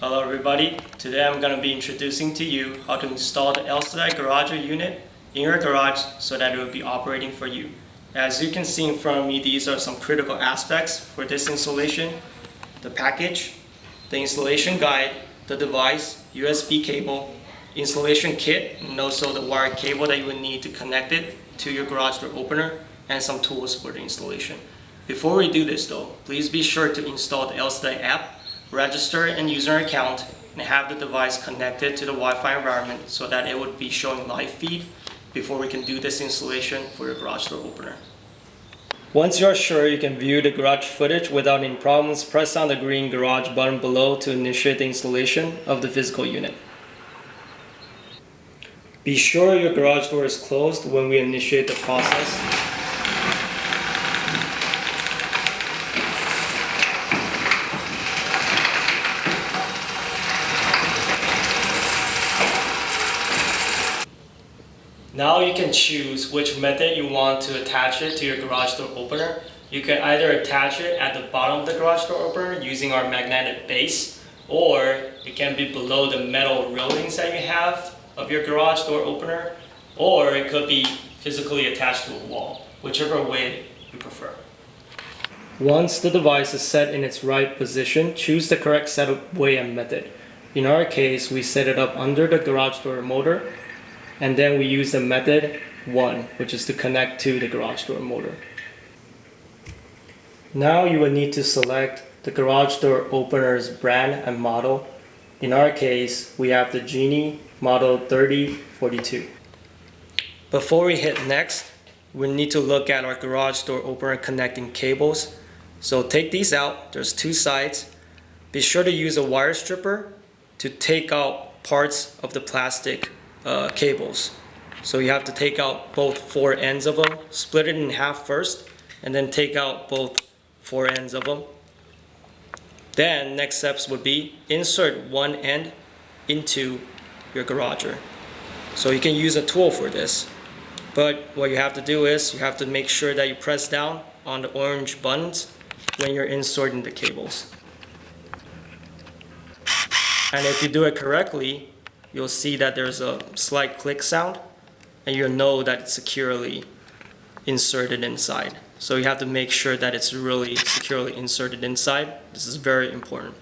Hello everybody, today I'm going to be introducing to you how to install the Alcidae Garager unit in your garage so that it will be operating for you. As you can see in front of me, these are some critical aspects for this installation: the package, the installation guide, the device, USB cable, installation kit, and also the wired cable that you would need to connect it to your garage door opener, and some tools for the installation. Before we do this though, please be sure to install the Alcidae app, register and user account, and have the device connected to the Wi-Fi environment so that it would be showing live feed before we can do this installation for your garage door opener. Once you are sure you can view the garage footage without any problems, press on the green garage button below to initiate the installation of the physical unit. Be sure your garage door is closed when we initiate the process. Now you can choose which method you want to attach it to your garage door opener. You can either attach it at the bottom of the garage door opener using our magnetic base, or it can be below the metal railings that you have of your garage door opener, or it could be physically attached to a wall, whichever way you prefer. Once the device is set in its right position, choose the correct setup way and method. In our case, we set it up under the garage door motor, and then we use the method 1, which is to connect to the garage door motor. Now you will need to select the garage door opener's brand and model. In our case, we have the Genie model 3042. Before we hit next, we need to look at our garage door opener connecting cables. So take these out, there's 2 sides. Be sure to use a wire stripper to take out parts of the plastic cables. So you have to take out both 4 ends of them, split it in half first, and then take out both 4 ends of them. Then next steps would be insert one end into your garager. So you can use a tool for this, but what you have to do is you have to make sure that you press down on the orange buttons when you're inserting the cables. And if you do it correctly, you'll see that there's a slight click sound, and you'll know that it's securely inserted inside. So you have to make sure that it's really securely inserted inside. This is very important.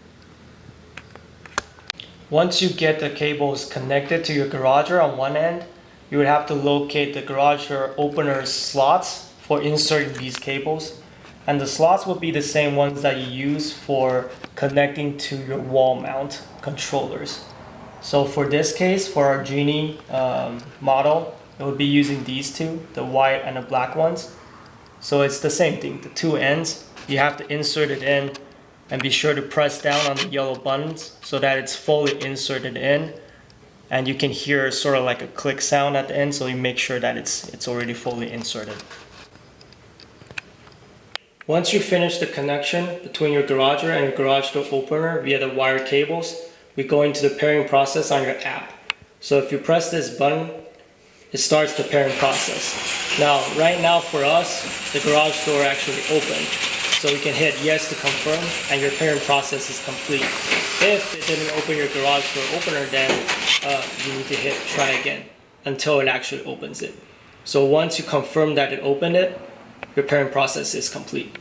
Once you get the cables connected to your garager on one end, you would have to locate the garage door opener's slots for inserting these cables. And the slots will be the same ones that you use for connecting to your wall mount controllers. So for this case, for our Genie model, it would be using these 2, the white and the black ones. So it's the same thing, the 2 ends, you have to insert it in and be sure to press down on the yellow buttons so that it's fully inserted in. And you can hear sort of like a click sound at the end, so you make sure that it's already fully inserted. Once you finish the connection between your garager and your garage door opener via the wire cables, we go into the pairing process on your app. So if you press this button, it starts the pairing process. Now, right now for us, the garage door actually opened. So we can hit yes to confirm, and your pairing process is complete. If it didn't open your garage door opener, then you need to hit try again until it actually opens it. So once you confirm that it opened it, your pairing process is complete.